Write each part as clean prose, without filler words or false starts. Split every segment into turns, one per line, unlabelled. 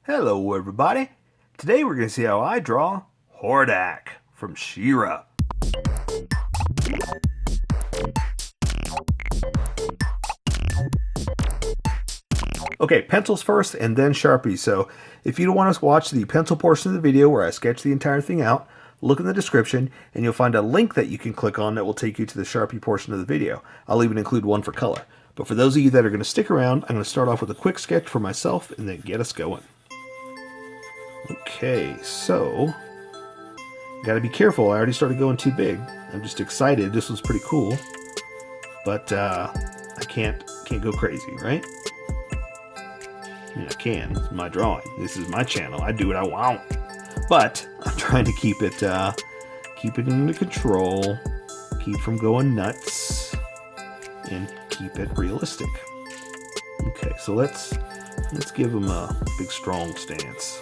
Hello everybody! Today we're going to see how I draw Hordak from She-Ra. Okay, pencils first and then Sharpies. So if you don't want to watch the pencil portion of the video where I sketch the entire thing out, look in the description and you'll find a link that you can click on that will take you to the Sharpie portion of the video. I'll even include one for color. But for those of you that are going to stick around, I'm going to start off with a quick sketch for myself and then get us going. Okay, so gotta be careful. I already started going too big. I'm just excited. This was pretty cool, but I can't go crazy, right? I mean, I can. It's my drawing. This is my channel. I do what I want, but I'm trying to keep it under control, keep from going nuts, and keep it realistic. Okay, so let's give him a big strong stance.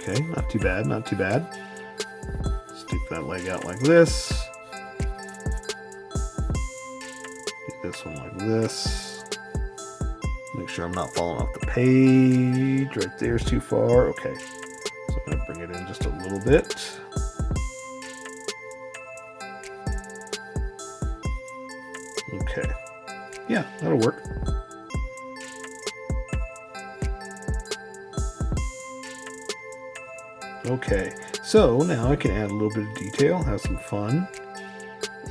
Okay, not too bad, not too bad. Stick that leg out like this. Do this one like this. Make sure I'm not falling off the page. Right there's too far. Okay, so I'm going to bring it in just a little bit. Okay, yeah, that'll work. Okay, so now I can add a little bit of detail, have some fun,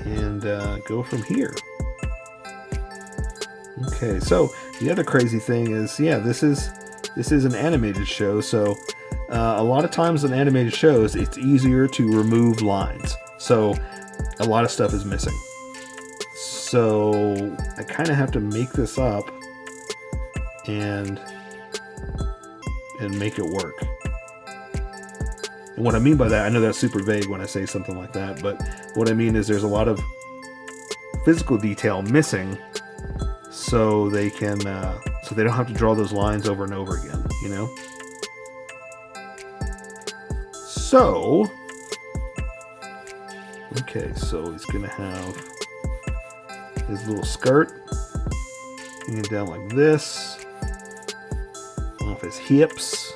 and go from here. Okay, so the other crazy thing is, yeah, this is an animated show, so a lot of times in animated shows, it's easier to remove lines. So a lot of stuff is missing. So I kind of have to make this up and make it work. And what I mean by that, I know that's super vague when I say something like that, but what I mean is there's a lot of physical detail missing, so they can, so they don't have to draw those lines over and over again, you know? So, okay, so he's gonna have his little skirt hanging down like this, off his hips.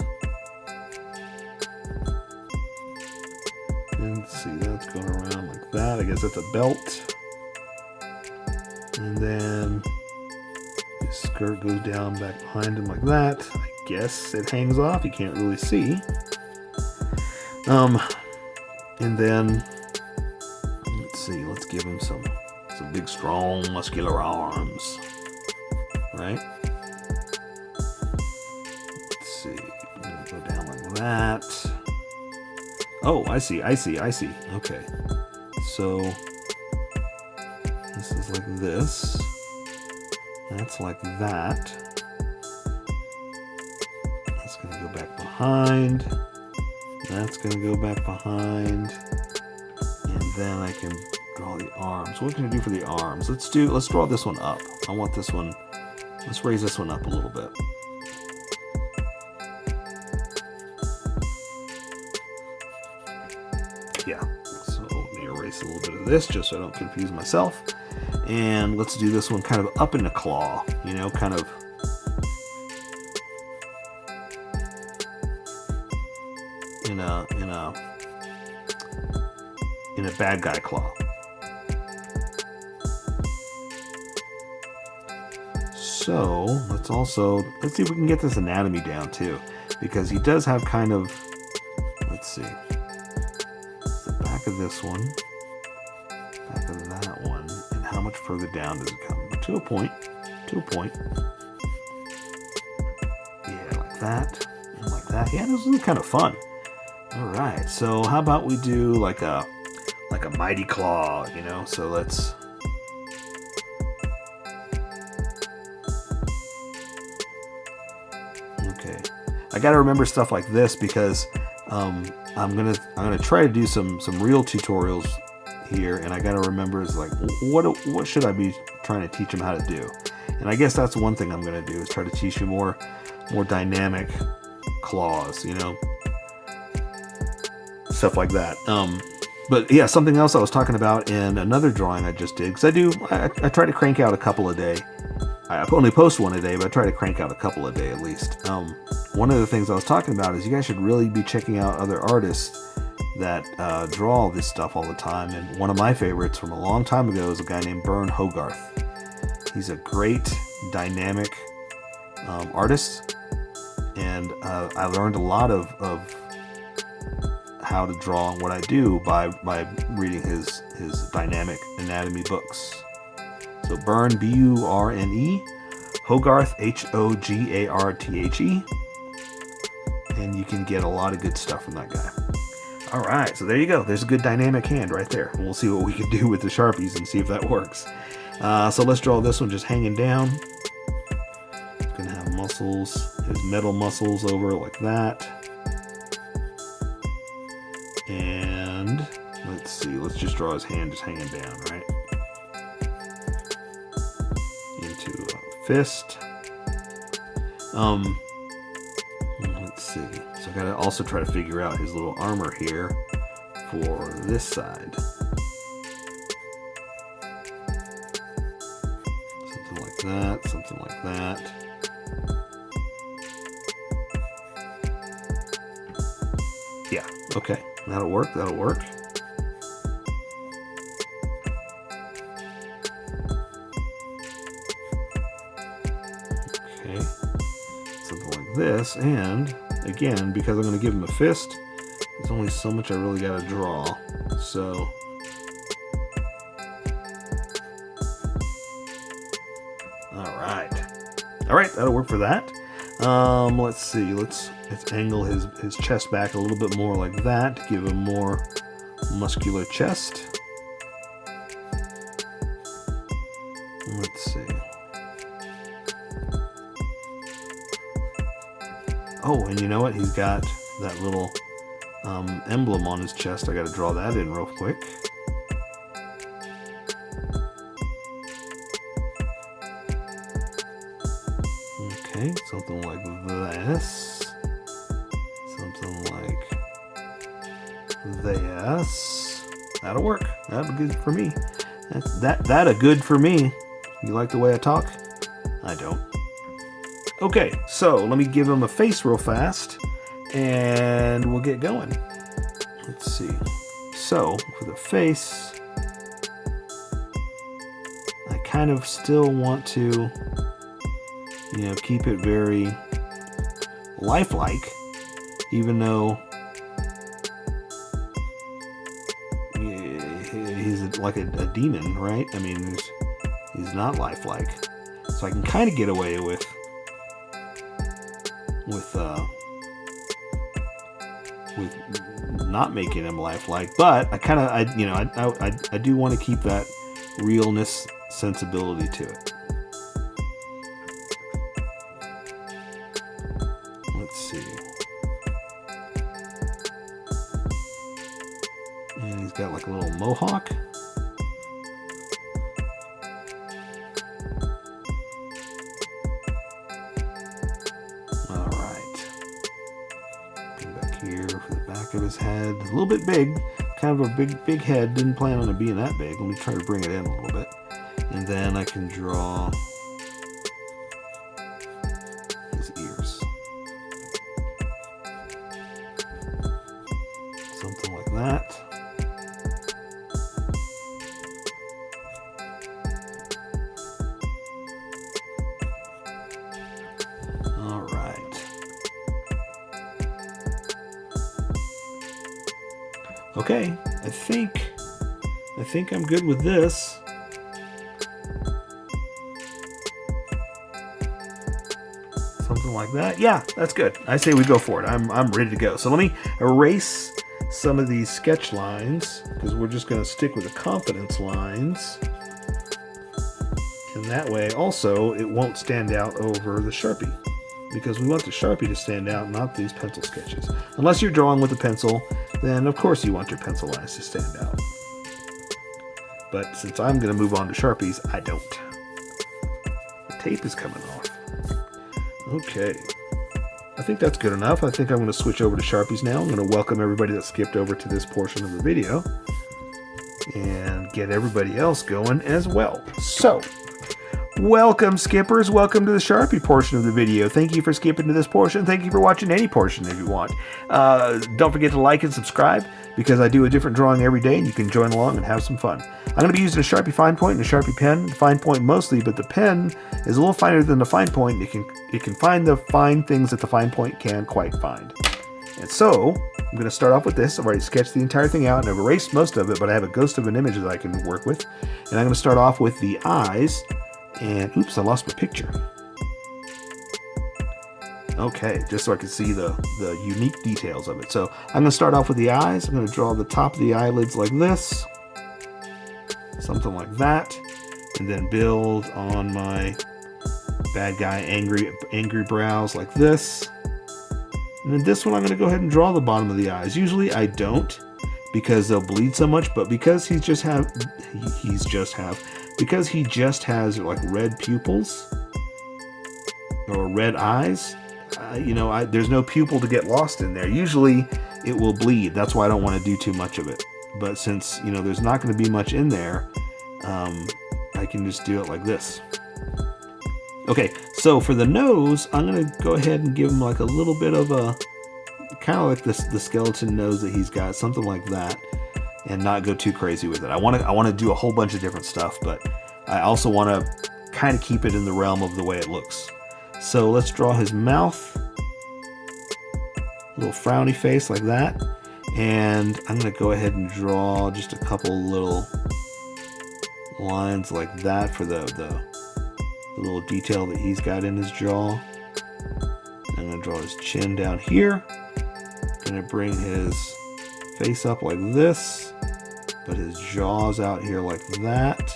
Let's see, that's going around like that. I guess that's a belt. And then his skirt goes down back behind him like that. I guess it hangs off. You can't really see. And then let's see. Let's give him some big, strong, muscular arms. Right? Let's see. Go down like that. Oh, I see. Okay. So this is like this. That's like that. That's going to go back behind. That's going to go back behind. And then I can draw the arms. What can I do for the arms? Let's draw this one up. I want this one. Let's raise this one up a little bit. Yeah, so let me erase a little bit of this just so I don't confuse myself. And let's do this one kind of up in the claw, you know, kind of in a bad guy claw. So let's see if we can get this anatomy down too, because he does have kind of, let's see. Back of this one, back of that one, and how much further down does it come? To a point. Yeah, like that, and like that. Yeah, this is kind of fun. All right, so how about we do like a mighty claw, you know? So let's. Okay, I got to remember stuff like this because. I'm gonna try to do some real tutorials here, and I gotta remember is like what should I be trying to teach them how to do, and I guess that's one thing I'm gonna do is try to teach you more dynamic claws, you know, stuff like that. But yeah, something else I was talking about in another drawing I just did, because I try to crank out a couple a day, I only post one a day, but I try to crank out a couple a day at least. One of the things I was talking about is you guys should really be checking out other artists that draw this stuff all the time. And one of my favorites from a long time ago is a guy named Burn Hogarth. He's a great, dynamic artist, and I learned a lot of how to draw and what I do by reading his dynamic anatomy books. So Burn, B-U-R-N-E, Hogarth, H-O-G-A-R-T-H-E, and you can get a lot of good stuff from that guy. All right, so there you go. There's a good dynamic hand right there. We'll see what we can do with the Sharpies and see if that works. So let's draw this one just hanging down. It's gonna have muscles, his metal muscles over like that. And let's see, let's just draw his hand just hanging down, right? Into a fist. Let's see. So I gotta also try to figure out his little armor here for this side. Something like that, something like that. Yeah, okay. That'll work, that'll work. Okay. Something like this, and again, because I'm going to give him a fist, there's only so much I really got to draw. So all right, that'll work for that. Let's see, let's angle his chest back a little bit more like that to give him more muscular chest. Let's see. Oh, and you know what? He's got that little emblem on his chest. I got to draw that in real quick. Okay, something like this. Something like this. That'll work. That'll be good for me. That a good for me. You like the way I talk? I don't. Okay, so let me give him a face real fast, and we'll get going. Let's see. So for the face, I kind of still want to, keep it very lifelike, even though he's like a demon, right? I mean, he's not lifelike. So I can kind of get away with not making him lifelike, but I do want to keep that realness sensibility to it. Let's see. And he's got like a little mohawk. All right. Come back here for the back of his head. A little bit big. Kind of a big head. Didn't plan on it being that big. Let me try to bring it in a little bit. And then I can draw his ears. Something like that. All right. Okay, I think I'm good with this. Something like that. Yeah, that's good. I say we go for it. I'm ready to go. So let me erase some of these sketch lines, because we're just going to stick with the confidence lines. And that way also it won't stand out over the Sharpie, because we want the Sharpie to stand out, not these pencil sketches. Unless you're drawing with a pencil, then of course you want your pencil lines to stand out. But since I'm going to move on to Sharpies, I don't. The tape is coming off. Okay. I think that's good enough. I think I'm going to switch over to Sharpies now. I'm going to welcome everybody that skipped over to this portion of the video and get everybody else going as well. So, Welcome, skippers. Welcome to the Sharpie portion of the video. Thank you for skipping to this portion. Thank you for watching any portion if you want. Don't forget to like and subscribe because I do a different drawing every day and you can join along and have some fun. I'm going to be using a Sharpie fine point and a Sharpie pen. Fine point mostly, but the pen is a little finer than the fine point. It can find the fine things that the fine point can't quite find. And so I'm going to start off with this. I've already sketched the entire thing out and I've erased most of it, but I have a ghost of an image that I can work with. And I'm going to start off with the eyes. And oops, I lost my picture. Okay, just so I can see the unique details of it. So I'm going to start off with the eyes. I'm going to draw the top of the eyelids like this. Something like that. And then build on my bad guy angry brows like this. And then this one I'm going to go ahead and draw the bottom of the eyes. Usually I don't because they'll bleed so much, but because he just has like red pupils or red eyes, there's no pupil to get lost in there. Usually it will bleed. That's why I don't want to do too much of it. But since, there's not going to be much in there, I can just do it like this. Okay, so for the nose, I'm going to go ahead and give him like a little bit of a, kind of like the skeleton nose that he's got, something like that, and not go too crazy with it. I want to do a whole bunch of different stuff, but I also want to kind of keep it in the realm of the way it looks. So let's draw his mouth, little frowny face like that, and I'm going to go ahead and draw just a couple little lines like that for the little detail that he's got in his jaw. I'm going to draw his chin down here. Going to bring his face up like this, but his jaw's out here like that.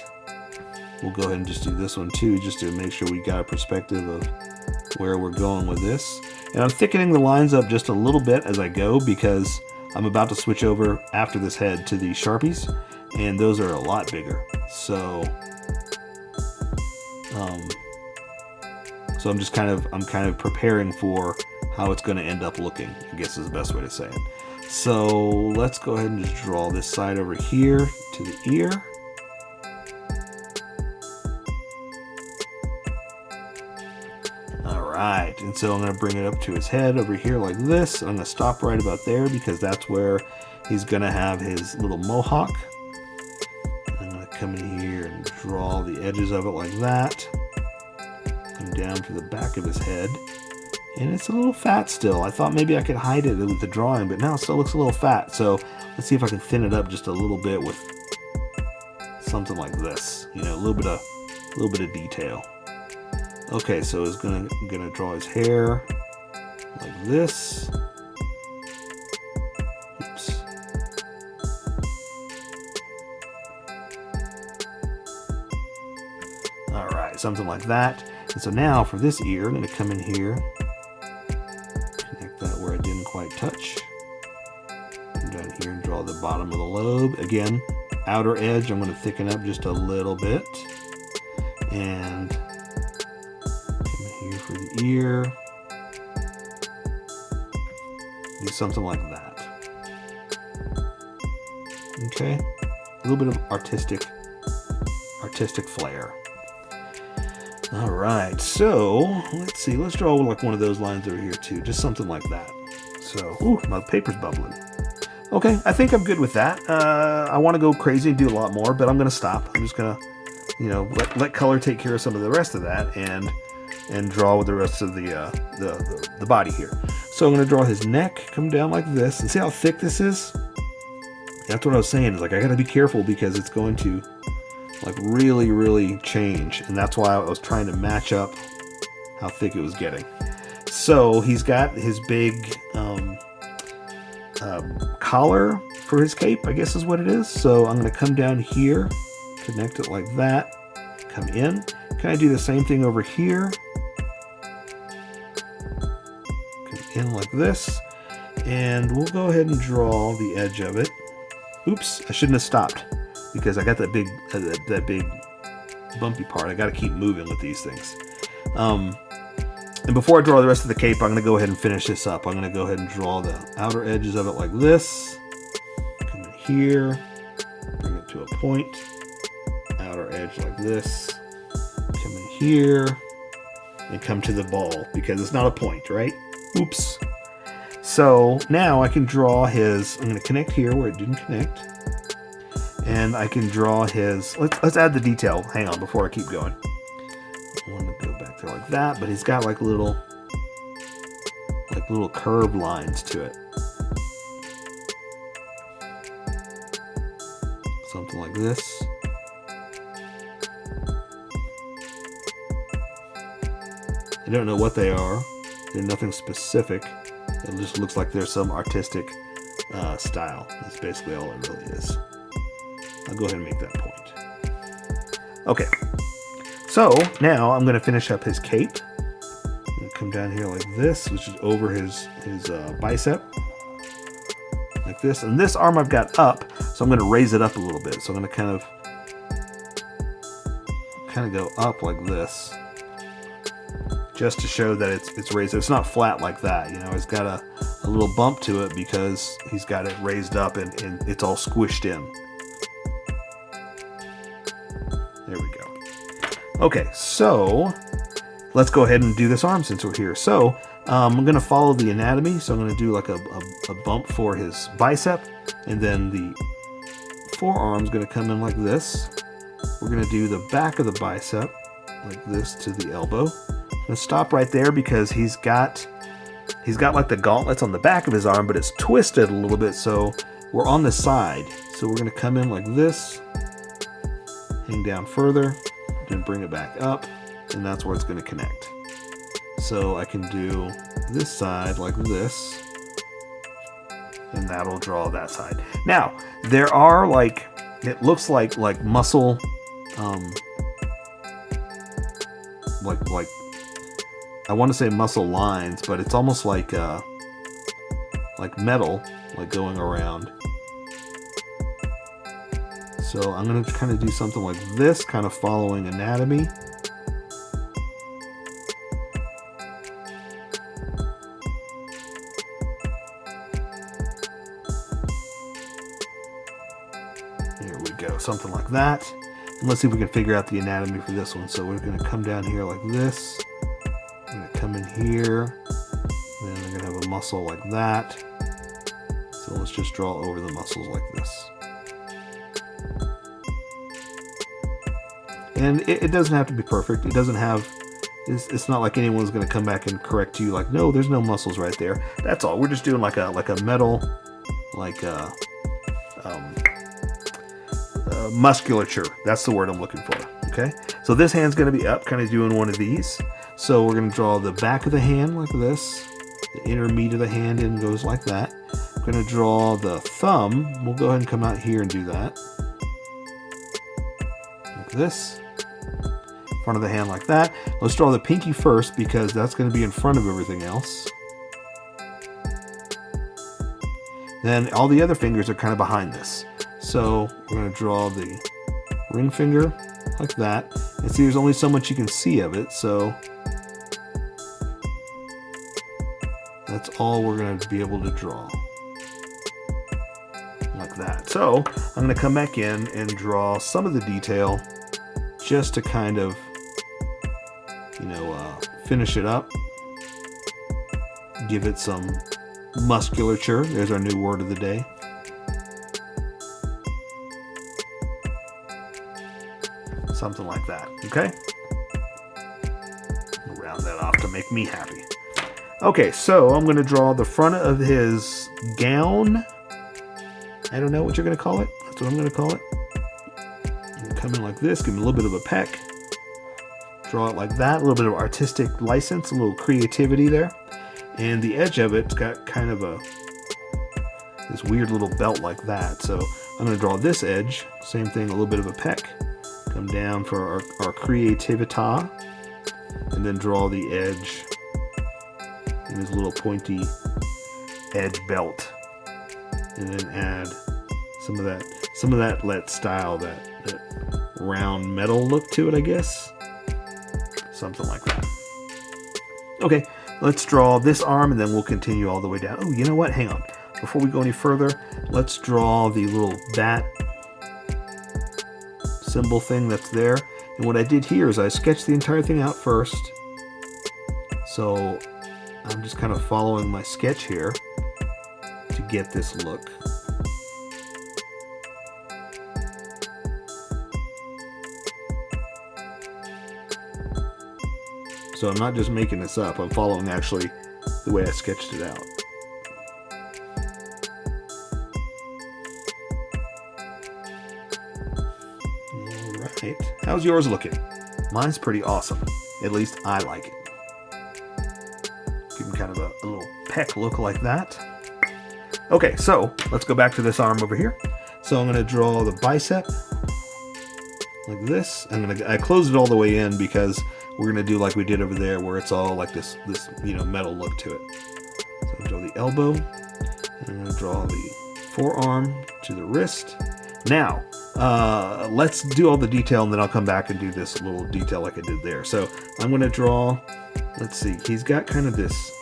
We'll go ahead and just do this one too, just to make sure we got a perspective of where we're going with this. And I'm thickening the lines up just a little bit as I go because I'm about to switch over after this head to the Sharpies, and those are a lot bigger. So I'm just kind of preparing for how it's going to end up looking, I guess is the best way to say it. So let's go ahead and just draw this side over here to the ear. Alright, and so I'm going to bring it up to his head over here like this. I'm going to stop right about there because that's where he's going to have his little mohawk. I'm going to come in here and draw the edges of it like that. Come down to the back of his head. And it's a little fat still. I thought maybe I could hide it with the drawing, but now it still looks a little fat. So let's see if I can thin it up just a little bit with something like this. A little bit of detail. Okay, so it's gonna draw his hair like this. Oops. All right, something like that. And so now for this ear, I'm gonna come in here. That where I didn't quite touch. Come down here and draw the bottom of the lobe. Again, outer edge I'm going to thicken up just a little bit. And come in here for the ear. Do something like that. Okay? A little bit of artistic flair. Alright, so let's see, let's draw like one of those lines over here too, just something like that. So, ooh, my paper's bubbling. Okay, I think I'm good with that. I want to go crazy and do a lot more, but I'm going to stop. I'm just going to, let color take care of some of the rest of that and draw with the rest of the body here. So I'm going to draw his neck, come down like this, and see how thick this is? That's what I was saying, is like I got to be careful because it's going to like really change, and that's why I was trying to match up how thick it was getting. So he's got his big collar for his cape, I guess is what it is. So I'm going to come down here, connect it like that, come in. Can I do the same thing over here? Come in like this, and we'll go ahead and draw the edge of it. Oops, I shouldn't have stopped, because I got that big bumpy part. I got to keep moving with these things. And before I draw the rest of the cape, I'm going to go ahead and finish this up. I'm going to go ahead and draw the outer edges of it like this. Come in here, bring it to a point. Outer edge like this. Come in here and come to the ball because it's not a point, right? Oops. So now I can draw his, I'm going to connect here where it didn't connect. And I can draw his, let's add the detail. Hang on, before I keep going. I want to go back there like that, but he's got like little curved lines to it. Something like this. I don't know what they are. They're nothing specific. It just looks like there's some artistic style. That's basically all it really is. I'll go ahead and make that point. Okay. So now I'm going to finish up his cape. I'm going to come down here like this, which is over his bicep. Like this. And this arm I've got up, so I'm going to raise it up a little bit. So I'm going to kind of go up like this, just to show that it's raised. It's not flat like that, you know. It's got a little bump to it because he's got it raised up and it's all squished in. There we go. Okay, so let's go ahead and do this arm since we're here. So I'm going to follow the anatomy. So I'm going to do like a bump for his bicep, and then the forearm's going to come in like this. We're going to do the back of the bicep like this to the elbow. I'm going to stop right there because he's got like the gauntlets on the back of his arm, but it's twisted a little bit, so we're on the side. So we're going to come in like this, hang down further, then bring it back up, and that's where it's going to connect. So I can do this side like this, and that'll draw that side. Now, there are like, it looks like muscle, like I want to say muscle lines, but it's almost like metal, like going around. So I'm going to kind of do something like this, kind of following anatomy. Here we go, something like that. And let's see if we can figure out the anatomy for this one. So we're going to come down here like this. I'm going to come in here, then I'm going to have a muscle like that. So let's just draw over the muscles like this. And it doesn't have to be perfect. It doesn't have, it's not like anyone's going to come back and correct you like, no, there's no muscles right there. That's all. We're just doing like a metal, musculature. That's the word I'm looking for. Okay. So this hand's going to be up, kind of doing one of these. So we're going to draw the back of the hand like this. The inner meat of the hand in goes like that. I'm going to draw the thumb. We'll go ahead and come out here and do that. Like this. Front of the hand like that. Let's draw the pinky first because that's going to be in front of everything else. Then all the other fingers are kind of behind this. So we're going to draw the ring finger like that. And see, there's only so much you can see of it, so that's all we're going to be able to draw. Like that. So I'm going to come back in and draw some of the detail just to kind of, finish it up. Give it some musculature. There's our new word of the day. Something like that, okay? Round that off to make me happy. Okay, so I'm going to draw the front of his gown. I don't know what you're going to call it. That's what I'm going to call it. Come in like this, give him a little bit of a peck. Draw it like that, a little bit of artistic license, a little creativity there. And the edge of it's got kind of this weird little belt like that. So I'm going to draw this edge, same thing, a little bit of a peck. Come down for our creativity, and then draw the edge in his little pointy edge belt, and then add some of that style, that round metal look to it, I guess. Something like that. Okay, let's draw this arm and then we'll continue all the way down. Oh, you know what? Hang on. Before we go any further, let's draw the little bat symbol thing that's there. And what I did here is I sketched the entire thing out first. So I'm just kind of following my sketch here to get this look. So I'm not just making this up, I'm following actually the way I sketched it out. Alright, how's yours looking? Mine's pretty awesome. At least I like it. Give him kind of a little peck look like that. Okay, so let's go back to this arm over here. So I'm going to draw the bicep like this. I closed it all the way in because we're going to do like we did over there where it's all like this metal look to it. So I'm going to draw the elbow, and I'm going to draw the forearm to the wrist. Now, let's do all the detail and then I'll come back and do this little detail like I did there. So I'm going to draw, let's see, he's got kind of this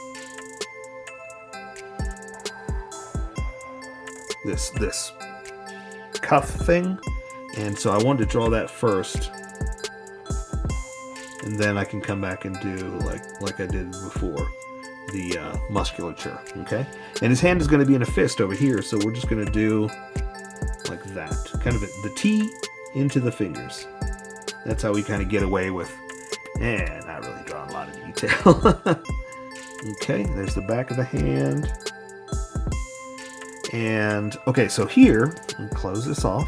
cuff thing, and so I wanted to draw that first, and then I can come back and do like I did before, the musculature. Okay, and his hand is going to be in a fist over here, so we're just going to do like that, kind of the T into the fingers. That's how we kind of get away with not really drawing a lot of detail. Okay, there's the back of the hand. And okay, so here, and close this off.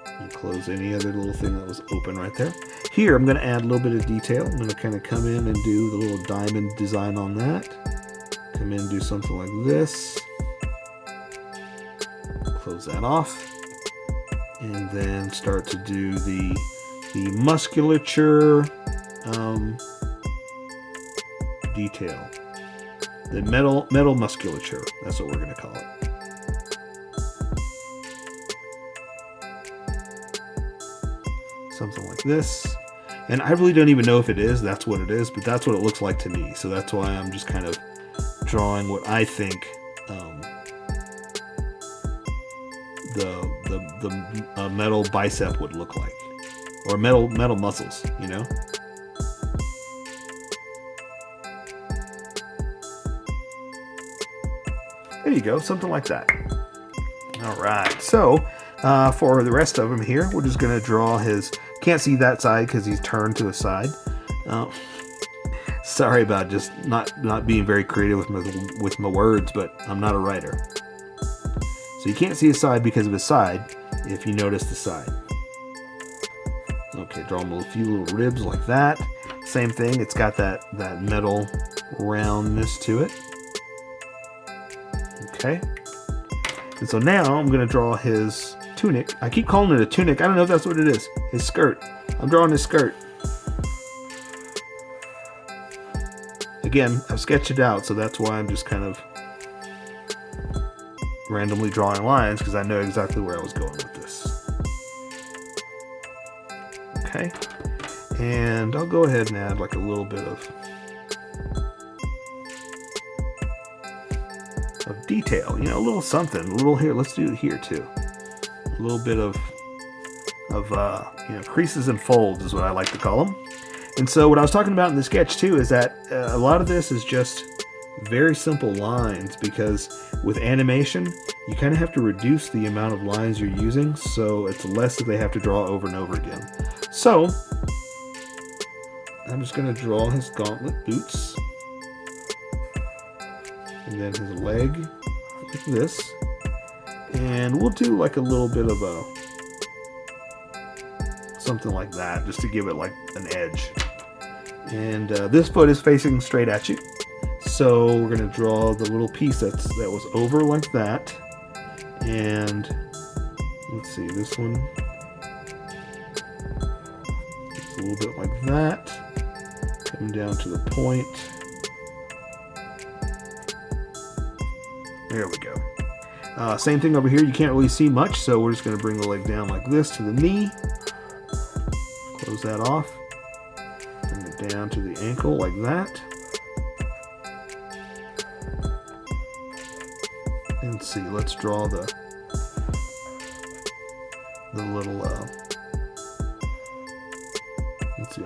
And close any other little thing that was open right there. Here, I'm going to add a little bit of detail. I'm going to kind of come in and do the little diamond design on that. Come in and do something like this. Close that off. And then start to do the musculature detail. The metal musculature, that's what we're going to call it. Something like this. And I really don't even know if it is, that's what it is, but that's what it looks like to me. So that's why I'm just kind of drawing what I think the metal bicep would look like. Or metal muscles, you know? There you go, something like that. Alright, so for the rest of him here, we're just going to draw his... Can't see that side because he's turned to the side. Sorry about just not being very creative with my words, but I'm not a writer. So you can't see his side because of his side, if you notice the side. Okay, draw him a few little ribs like that. Same thing, it's got that metal roundness to it. Okay, and so now I'm going to draw his tunic. I keep calling it a tunic. I don't know if that's what it is. His skirt. I'm drawing his skirt. Again, I've sketched it out, so that's why I'm just kind of randomly drawing lines, because I know exactly where I was going with this. Okay, and I'll go ahead and add like a little bit of detail, you know, a little something, a little here. Let's do it here too. A little bit of creases and folds is what I like to call them. And so what I was talking about in the sketch too is that a lot of this is just very simple lines, because with animation you kind of have to reduce the amount of lines you're using, so it's less that they have to draw over and over again. So I'm just going to draw his gauntlet boots, and then his leg like this, and we'll do like a little bit of something like that, just to give it like an edge. And this foot is facing straight at you, so we're going to draw the little piece that was over like that. And let's see, this one, it's a little bit like that, coming down to the point. There we go. Same thing over here. You can't really see much, so we're just going to bring the leg down like this to the knee. Close that off. Bring it down to the ankle like that. And see, let's draw the little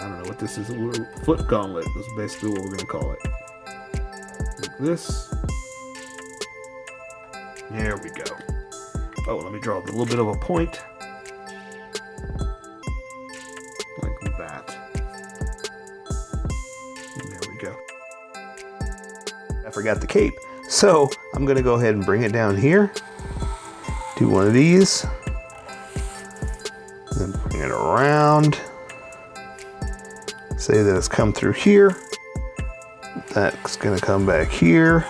I don't know what this is. Foot gauntlet is basically what we're going to call it. Like this. There we go. Oh, let me draw a little bit of a point. Like that. And there we go. I forgot the cape. So I'm going to go ahead and bring it down here. Do one of these. Then bring it around. Say that it's come through here. That's going to come back here.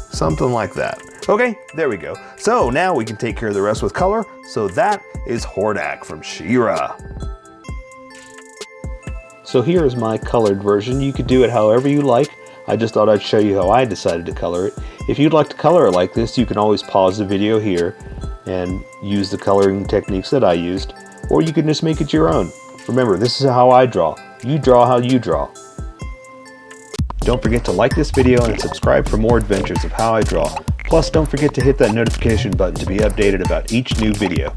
Something like that. Okay, there we go. So now we can take care of the rest with color. So that is Hordak from She-Ra. So here is my colored version. You could do it however you like. I just thought I'd show you how I decided to color it. If you'd like to color it like this, you can always pause the video here and use the coloring techniques that I used, or you can just make it your own. Remember, this is how I draw. You draw how you draw. Don't forget to like this video and subscribe for more adventures of how I draw. Plus, don't forget to hit that notification button to be updated about each new video.